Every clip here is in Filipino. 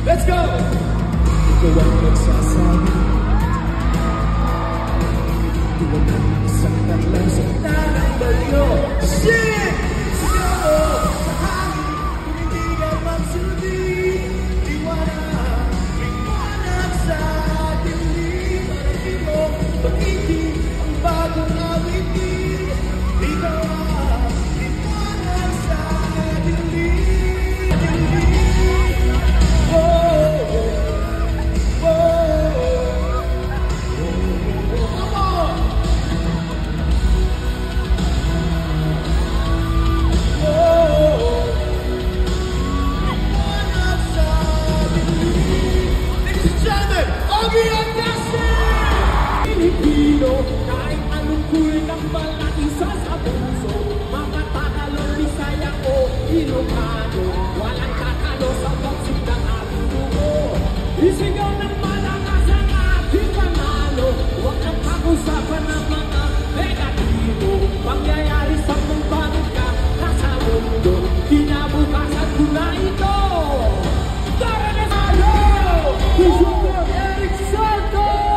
Let's go! Ikaw ang nagsasabi, tuwag ang isang talang sa tanang balyo. Shit! Sigaw sa hangin, kung hindi ka magsulti. Liwanag sa dilim. Parang di mo pag-ibig ang bagong awitin. Ikaw ang liwanag sa dilim. Kahit anong kulitang malaki sa puso, mga Tagalog, Bisaya o Ilocano, walang tatalo sa bagsik ng ating dugo. Isigaw ng malakas ang ating panalo, huwag nang pag-usapan ng mga negatibo. Pangyayari sa mong panuka, nasa mundo, kinabukasan ko na ito. Tara na tayo! Super Eric Santos!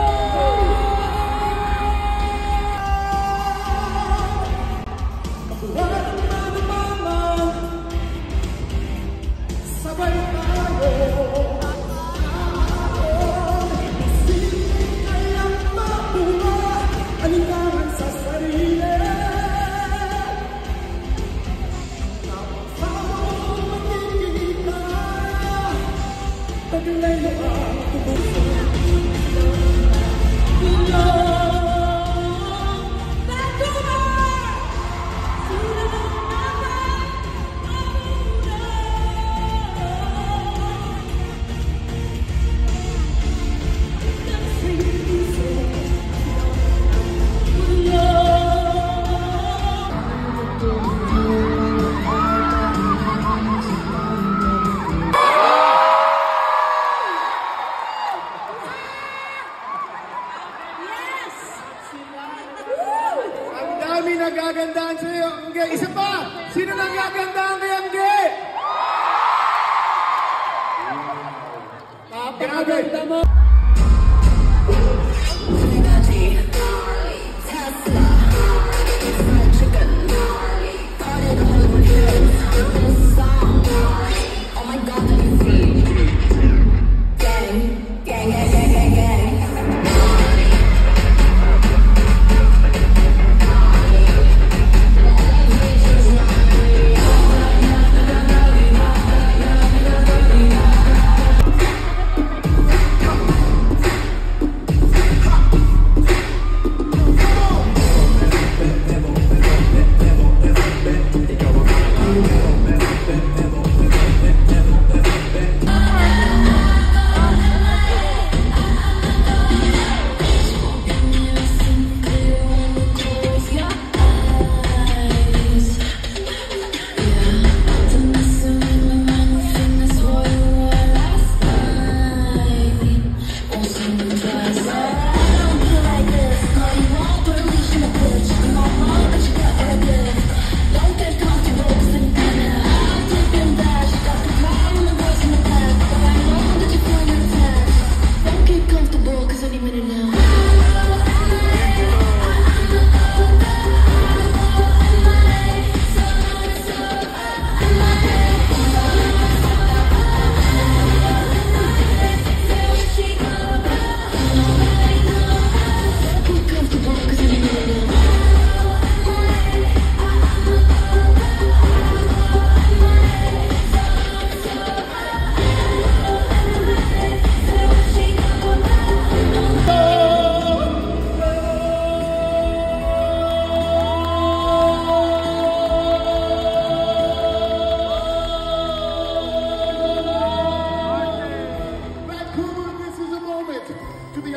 Nagagandaan sa'yo, Angge. Isa pa! Sino nagagandaan kay Angge? Napakaganda mo!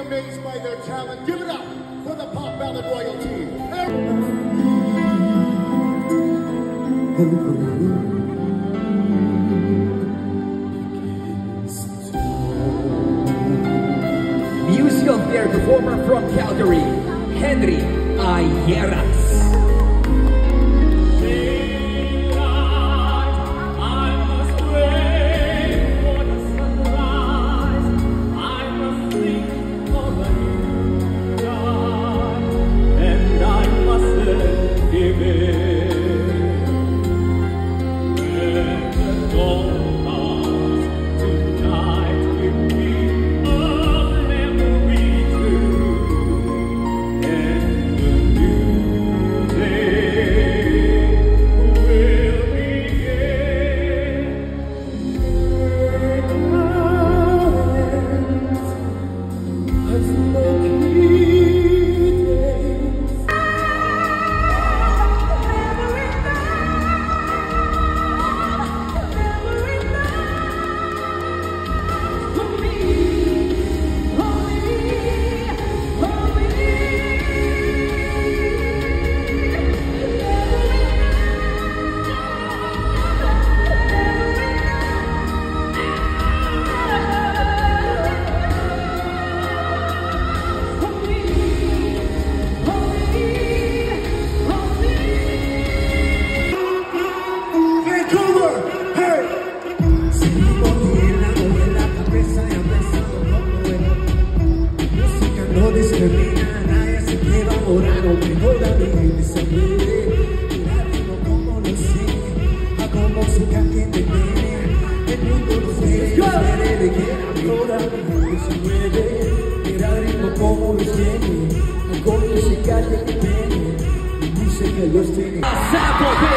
Amazed by their talent. Give it up for the pop ballad royalty. Musical theater performer from Calgary, Henry Ayeras. I must wait for the sunrise. quiere, le quiere ahora, que se mueve, mira el ritmo como los tiene, el golpe se cae que tiene, y dice que los tiene. Sample de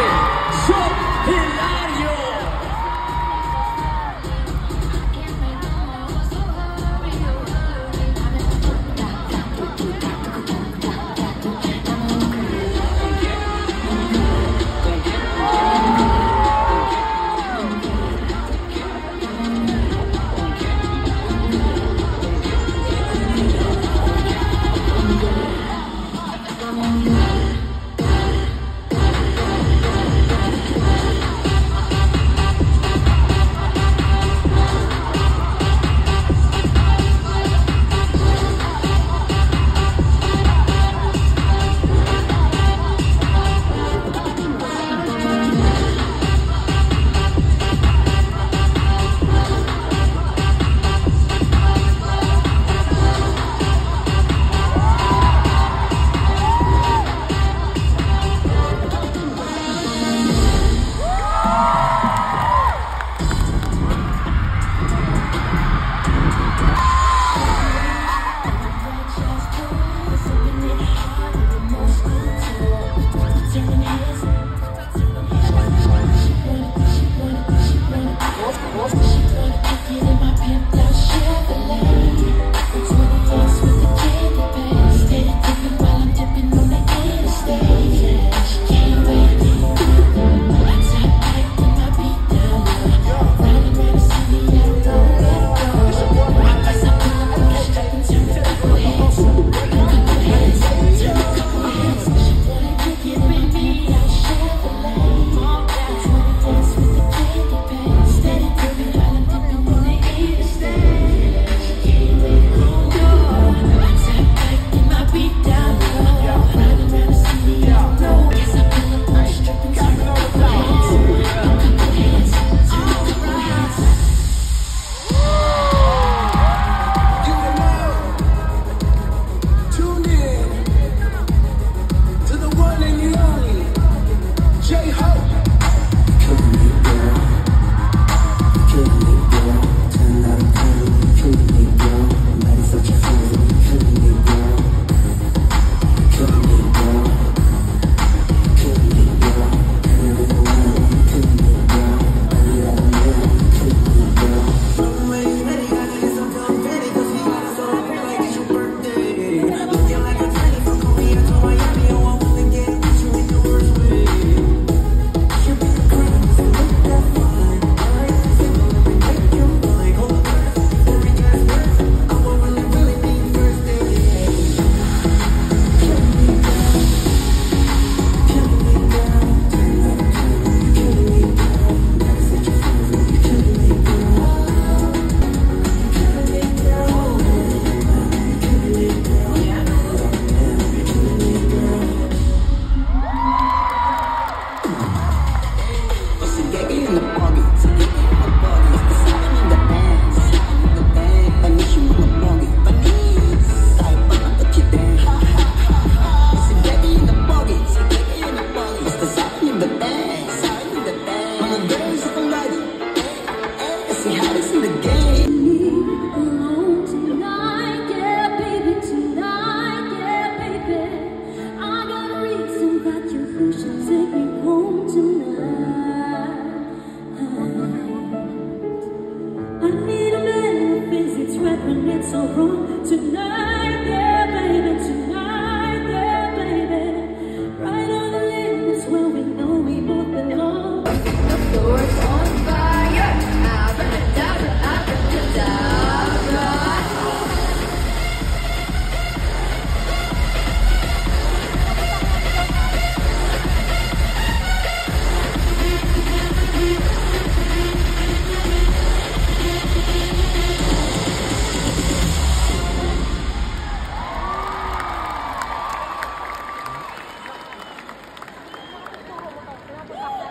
Shock Hilario.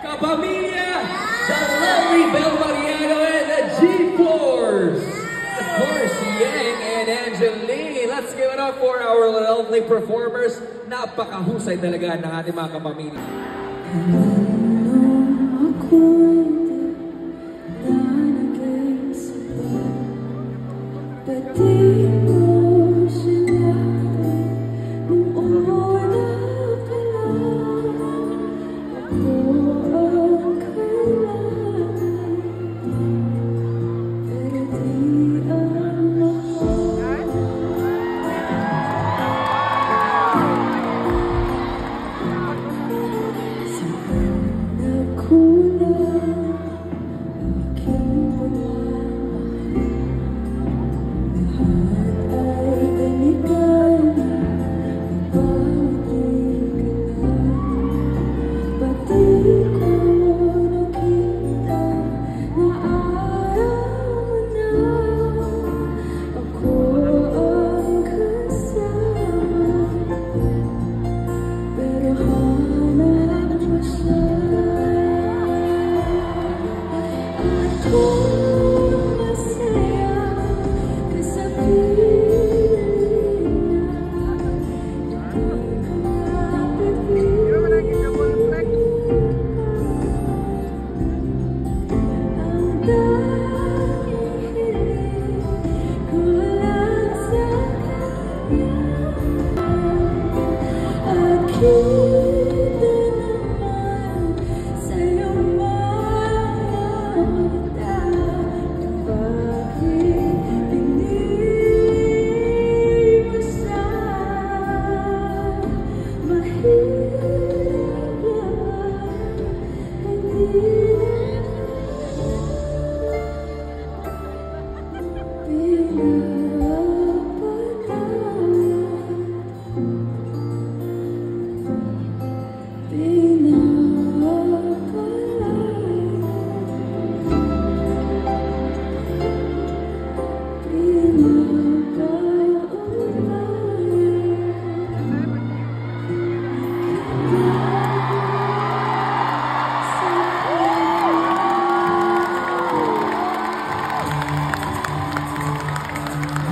Kapamilya, the lovely Bel Mariano and the G-Force. Of course, Yang and Angeline. Let's give it up for our lovely performers. Napakahusay talaga ng ating mga kapamilya. Ako hindi na nag-iisip. Ba't di mo sinabi nung una pa lang ako ang kailangan, pero di ang mahal. Saan nakulang aking pagmamahal? Lahat ay ganito na, ibalik ka lang. Ba't di ko nakita na araw na ako ang kasama, pero hanap mo siya. Akong masaya ka sa piling na hindi ko mapipigilan. Ang tanging hiling ko lang sa kanya, at kita naman sa iyong mga mata na bakit pinili mo siya. Mahirap lang, hindi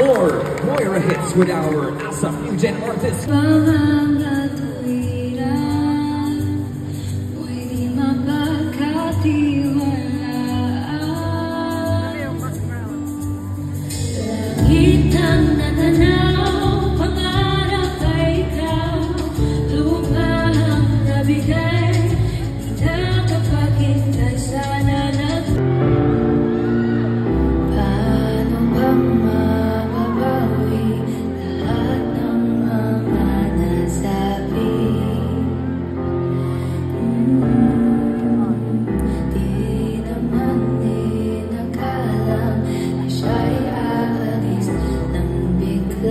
More Moira hits with our ASAP New Gen artists. Mga tuwiran mo'y di mapagkatiwalaan. Langit ang natanaw, pangarap ay ikaw, lupa ang nabigay, di nakapagintay, sana na. Paano bang mababawi lahat ng mga nasabi? Di naman inakala na siya'y aalis nang bigla.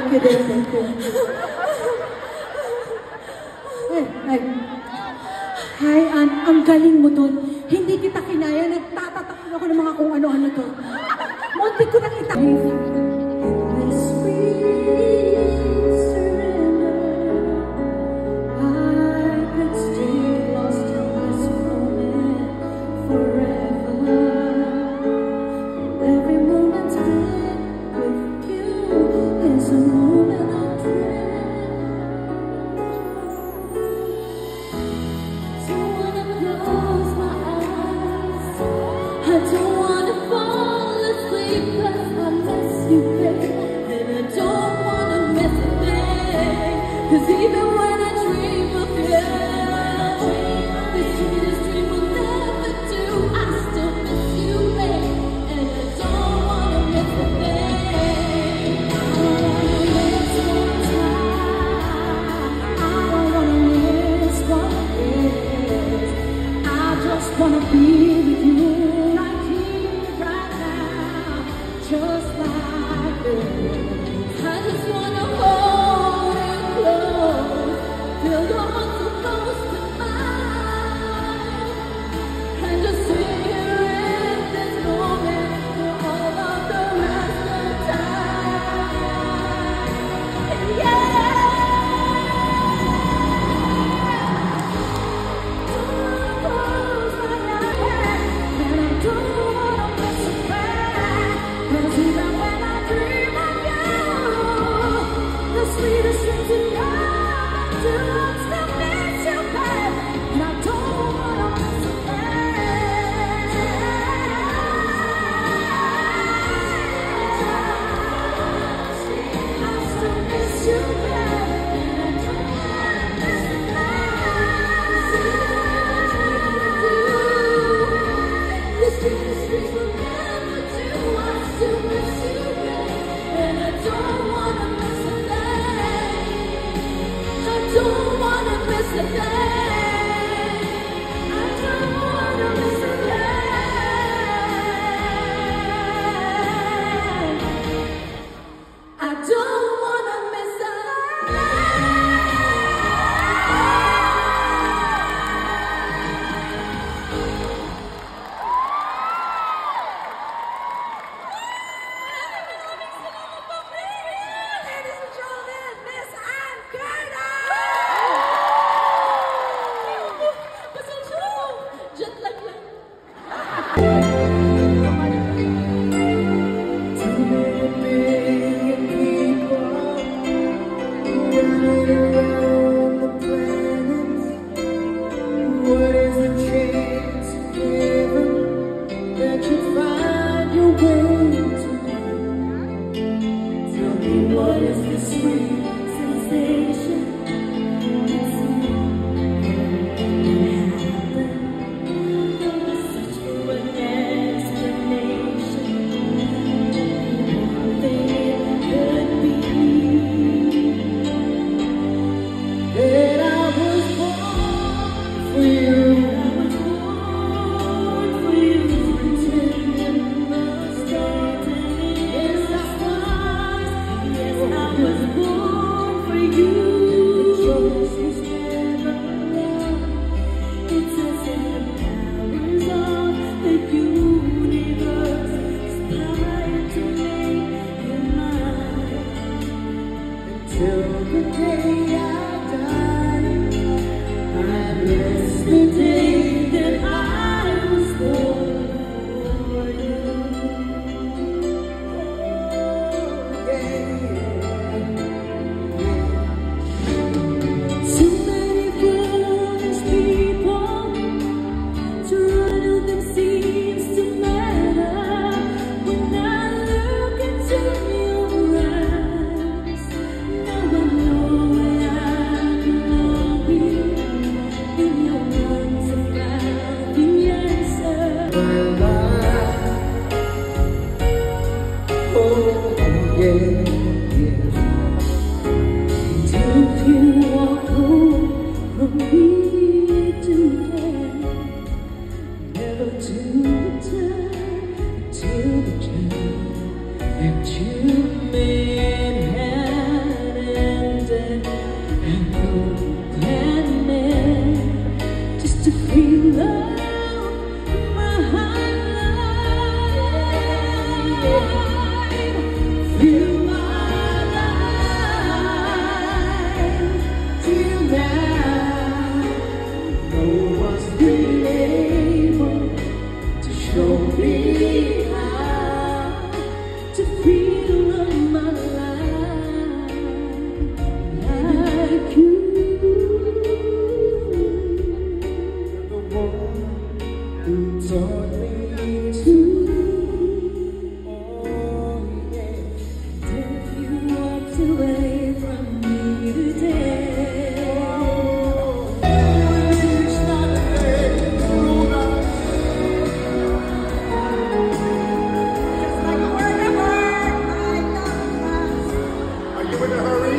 Thank you, dear. Thank you. Ay. Hi, Ann. Ang galing mo dun. Hindi kita kinaya. Nagtatatakot ako ng mga kung ano-ano to. Muntik ko nang itakot. I don't wanna fall asleep 'cause I miss you, babe. And I don't wanna miss a thing. 'Cause even when I dream of you, the sweetest dream will never do. I still miss you, babe. And I don't wanna miss a thing. I don't wanna miss one time. I don't wanna miss one kiss. I just wanna be with you. Just like this, I just wanna hold you close, feel your heart so close to mine, and just sit here in this moment for all of the rest of time. And don't close my eyes, and I don't wanna miss a thing. 'Cause even when I dream of you, the sweetest dreams will never do. I still miss you, babe, and I don't wanna miss a thing. I still miss you, babe, and I don't wanna miss a thing. The sweetest dreams will never do. I still miss you, babe, and I don't wanna miss a thing. I don't wanna miss a thing. I don't wanna miss a thing. I don't wanna miss a Ladies and gentlemen, Miss Ann Curtis! Pasensya na po. Jet lag lang. Too many billion people running around the planet. What is the chance given that you find your way to me? Tell me, what is this sweet sensation? Search for an explanation. There could be That I was born for you. I was born for you. Pretend in the stars. Yes, I was. Yes, I was born for you. Choice was never wrong. It's as if the powers of the universe conspired to make you mine. Till the day I die, I bless the day that I was born for you. Too many foolish people, none of them seems to matter. When I look into your eyes, now I know where planet just to feel love my life. Feel my life till now. No one's been able to show me how to feel my life like you. The one who taught me to. Oh yeah. If you walked away from me today, It's not a day, Luna. Are you in a hurry?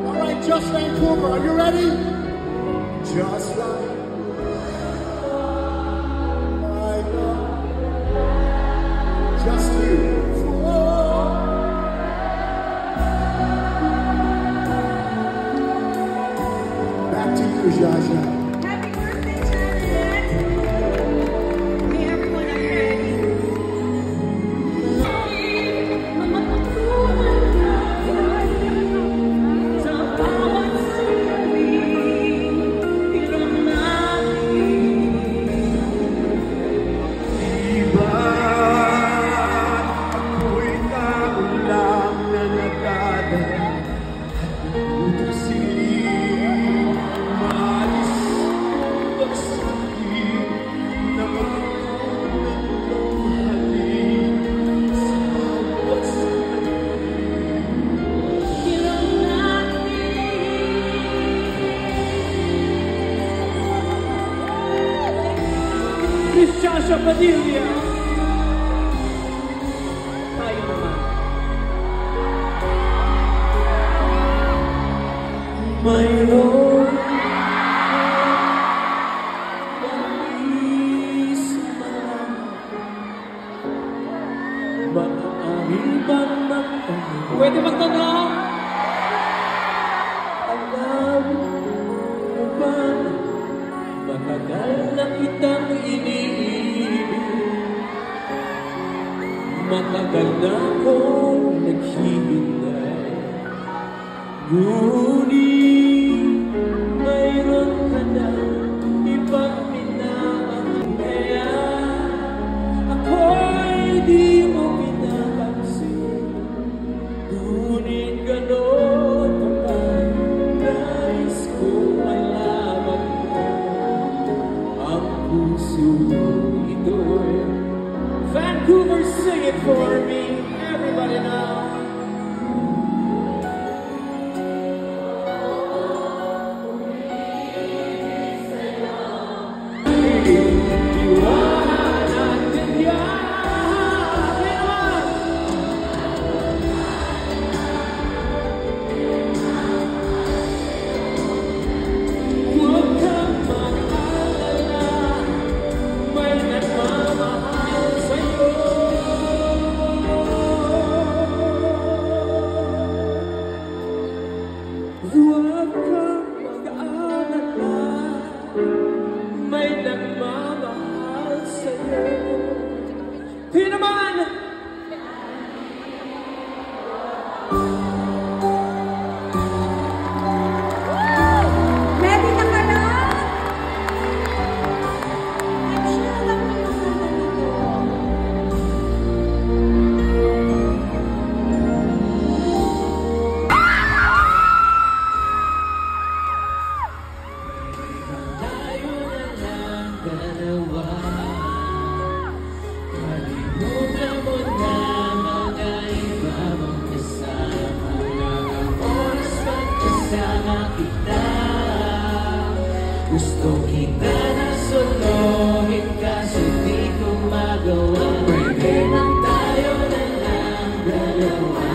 All right, Just Vancouver, are you ready? Just like love, just you. Back to you, Jaja. Happy birthday, Janet! Okay, everyone, are you ready? mga pagkuhan sa bawat sigaling, hirap natin. Diba ako'y tao lang na nagdadala utusin, maalis, pagsakit na magkukunan ng halik sa bawat sandali. Hirap natin. Miss Shasha Padilla. Tayo naman. Mayroon maaari bang magtanong? Pwede magtanong? Alam mo ba matagal na kitang iniibig? Matagal na akong naghihintay. Ngunit mayroon ka na ibang minamahal. Kaya ako'y di mo pinapansin. Ngunit ganon pa man, nais ko malaman mo ang puso ito'y Vancouver, sing it for me. Everybody now. iwanan natin yan. Huwag kang mag-alala, may nagmamahal sa'yo. Huwag kang mag-alala, may nagmamahal sa'yo. Di naman. Ready na ka na? I'm sure alam mo yung kanta nito. Tayo na lang dalawa. Kalimutan mo na mga iba mong kasama. Mga oras magkasama kita. Gusto kita na solohin kaso di ko magawa. Pwede bang tayo na lang dalawa?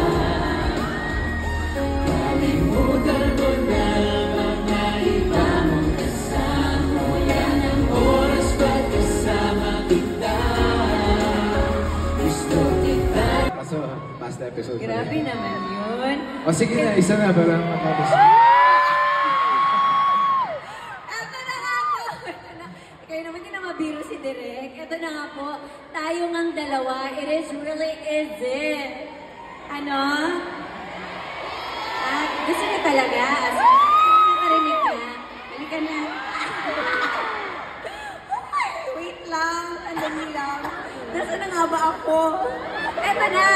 Kalimutan mo na mga iba mong kasama. Yan ang oras pagkasama kita. Gusto kita. Kaso, last episode. Grabe naman yun. O sige na, isa na para matapos. Ito na nga po. Ito na. Kayo naman din na mabiro si Direk. Ito na nga po. Tayo ngang dalawa. It is really easy. Ano? At gusto niya talaga. Nakarinig ka. Halika na. Wait lang. Sandali lang. Nasaan na nga ba ako? Ito na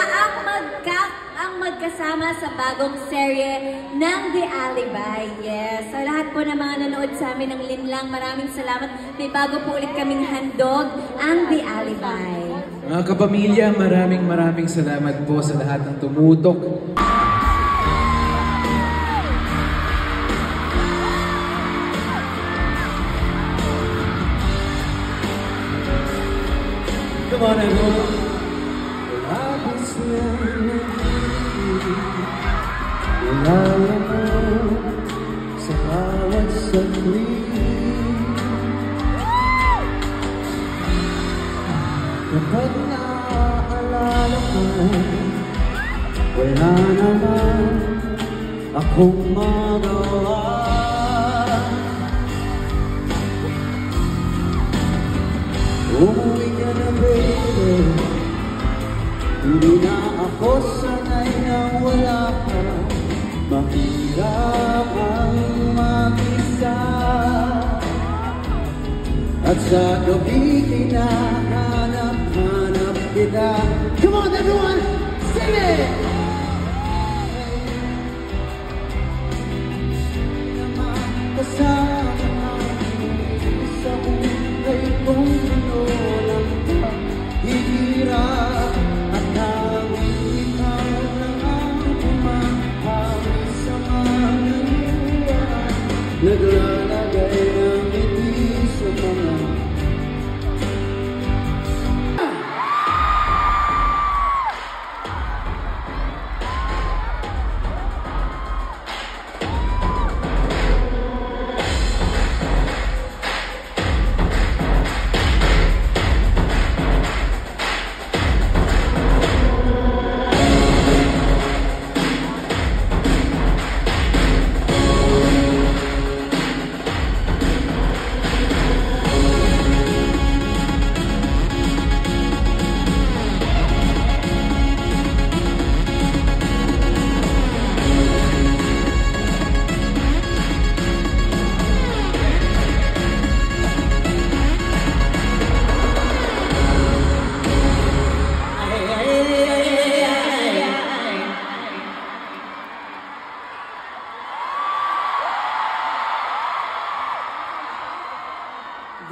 ang magkasama sa bagong serye ng The Alibi. Yes. Sa lahat po ng mga nanood sa amin ng Linlang, maraming salamat. May bago po ulit kaming handog, ang The Alibi. Mga kapamilya, maraming salamat po sa lahat ng tumutok. Come on, everyone. Labis lang wala mo sa bawat saglit. Kapag naaalala ko, wala naman akong magawa. Umuwi ka na, baby. Hindi na ako sanay nang wala ka. Mahirap ang mag-isa. At sa gabi hinahanap-hanap kita. Come on, everyone! Sing it! Kasama sa buhay kong pinulang ka. Hirap at hangin ikaw lang ang umahawin sa mga luha. Naglalagay ng ngiti sa mga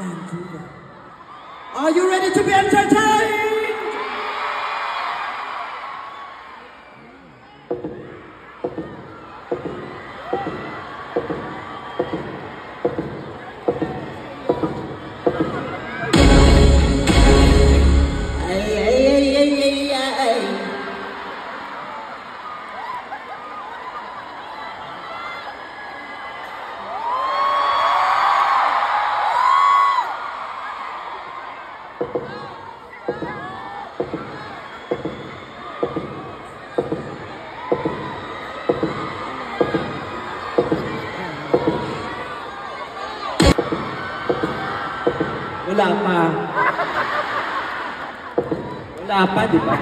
Vancouver. Are you ready to be entertained? Wala pa. Wala pa, di ba?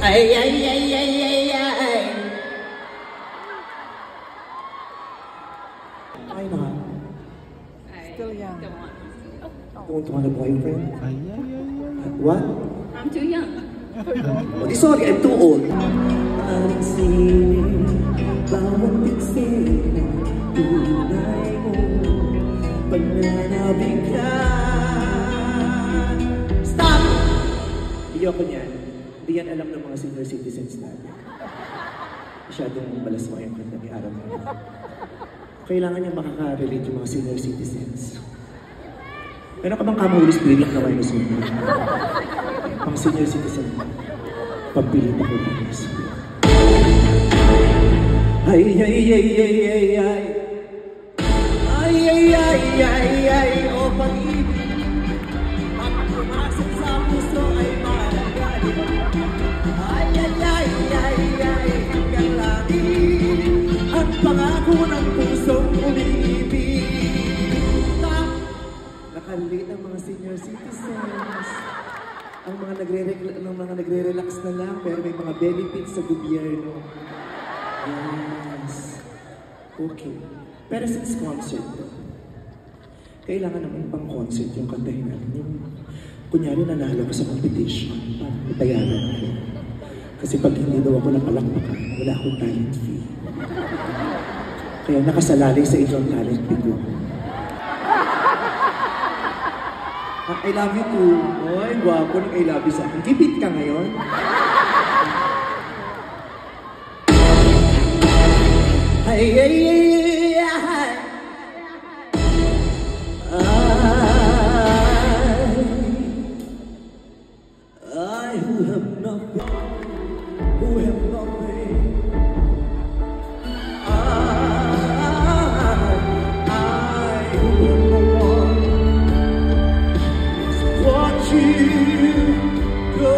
Ay, ay, ay, ay, ay, ay. Why not? Still young. Don't want a boyfriend? What? I'm too young. Oh, sorry, I'm too old. Ang sinig, bawat piksel, tunay mo, pananabig ka. Stop! Ayoko niyan. Hindi yan alam ng mga senior citizens natin. Masyadong malasma yung kanta ni Aram. Kailangan niya makaka-relate yung mga senior citizens. Meron ka bang kamuli spirit na kayo senior? Pang senior citizen, pagpili pa ko bilis. Ay, ay, ay, ay, ay, ay. Ay, o pag-ibig, kapag pumasok sa puso ay magaling. Hanggang langit, ang pangako ng pusong umiibig. Nakalilate ang mga senior citizens. Ang mga nagre-relax na lang, pero may mga benefits sa gobyerno. Yes. Okay. Pero since concert, kailangan naman pang concert yung kantahin natin. Yung, kunyari nanalo ko sa competition, bayaran ako. Kasi pag hindi daw ako napalakpakan, wala akong talent fee. Kaya nakasalalay sa inyong talent fee ko. I love you too. Oy, gwapo ng I love you sa akin. Kipit ka ngayon. I who have nothing, who have nothing. I who have no one. Watch you go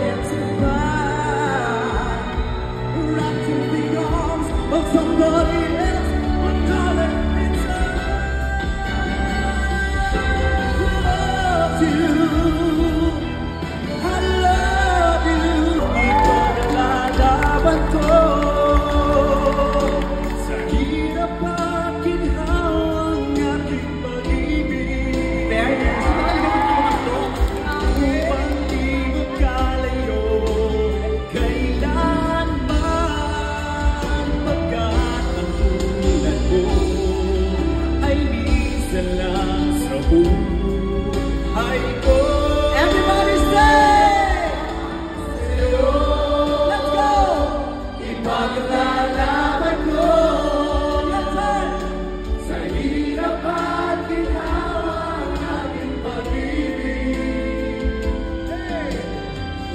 dancing by, wrapped in the arms of somebody else, but darling, it's love you. I love you. Ikaw nalalaban ko sa hirap at ginhawang aking pag-ibig. Upang di magkalayo kailanman, pagkat ang tulad mo ay minsan lang sa buhay ko. Everybody say! Let's go! Ipaglalaban ko sa hirap at ginhawang aking pag-ibig.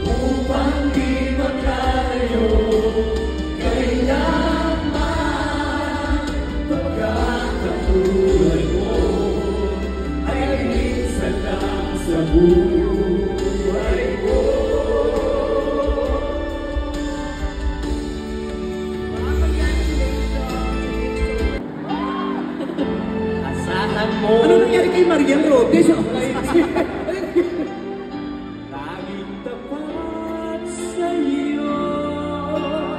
Upang di magkalayo kailanman, pagkat ang tulad mo ay minsan lang sa buhay ko. Asahan mo. Ano nangyari kay Marian Robles? Laging tapat sa'yo.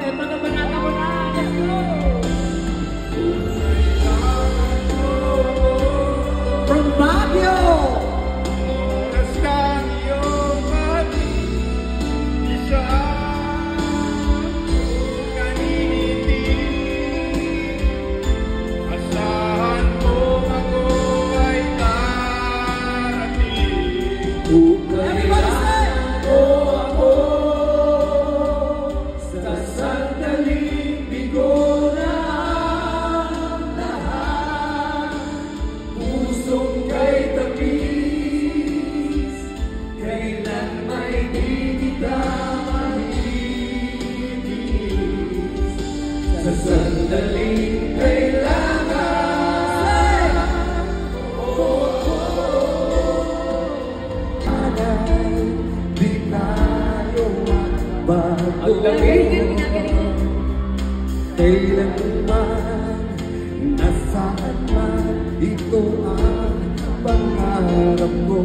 Eto na banata ko na. Let's go! From Baguio! Oras kang iyong mag-isa, kaniliti. Asahan mo ako ay darating. Kailangan mo ako sa sandaling bigo na ang lahat. Pusong kay tapis, kailan may di kita mahigis. Sa sandaling kailangan di tayo magbago. Kailanman, nasaan man, ito ang pangarap ko.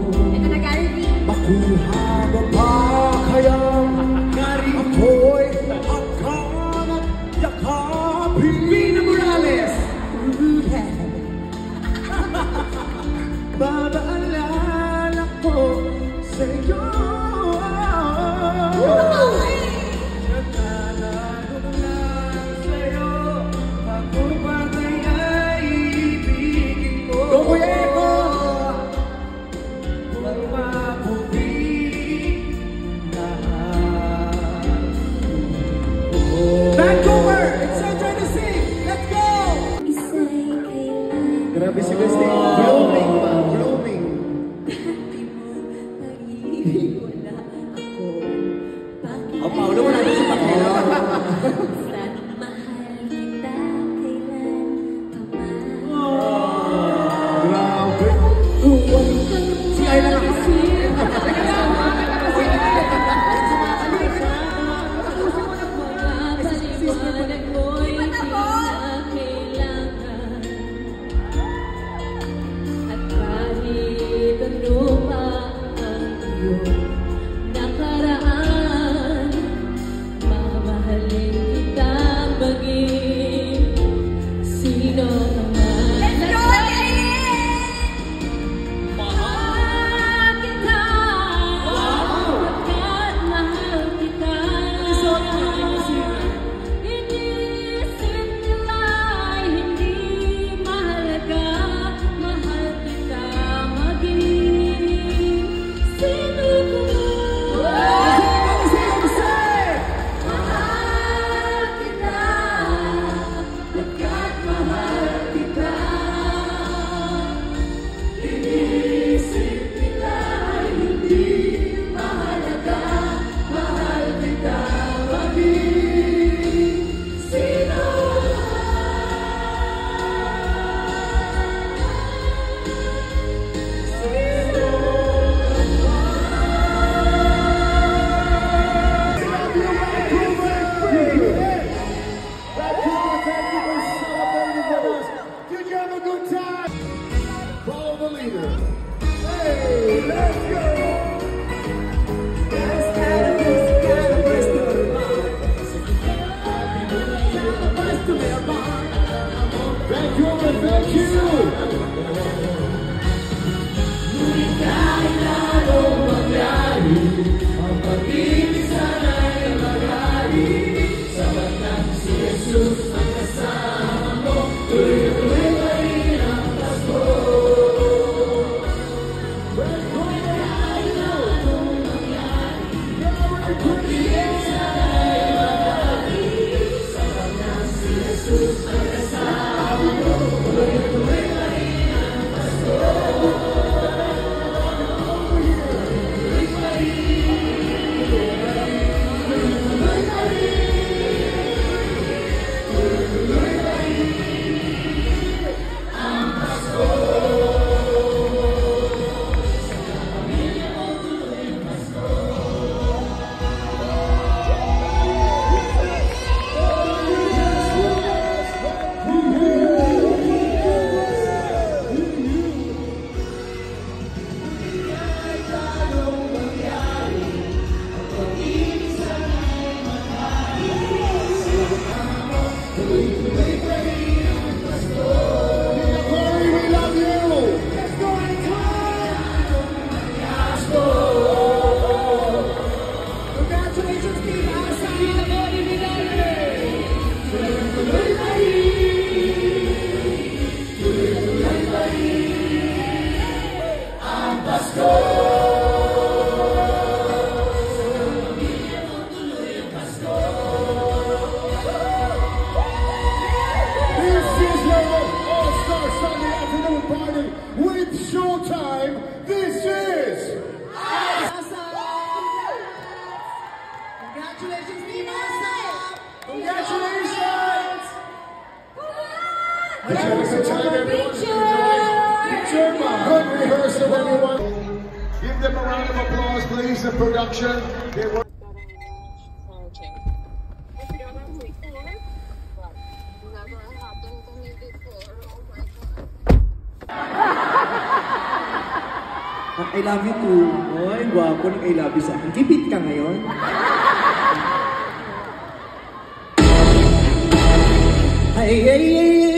Makuha mo pa kayang ako'y akan at yakapin. Pina Morales! Babaalala ko sa'yo. Naglalaro lang sa'yo, ako patay ay ibigin mo. Go Kuya Eko! Huwag mabuti lahat. Vancouver! It's your turn to sing! Let's go! Grabe si Christine. Blooming ba? Blooming. Oh, Paolo, wala na siya pakila. Grabe. Huwag kang Si Ayla na Paliwanag mo'y di na kailangan. At kahit ano pa ang iyong nakaraan, mamahalin kita maging sino ka man. Mahal kita, pagkat mahal kita. Iniisip nila hindi mahalaga, mahal kita maging sino ka man. Mahal kita, pagkat mahal kita. Iniisip nila hindi mahalaga, mahal kita maging sino Did you have a good time? Follow the leader. Hey, let's go! Thank you, thank you! Did you have a good time, everyone? Good rehearsal, everyone. Give them a round of applause, please, the production. They were I love you too. Oy, gwapo ng I love you sa akin. Kipit ka ngayon. Ay, ay, ay,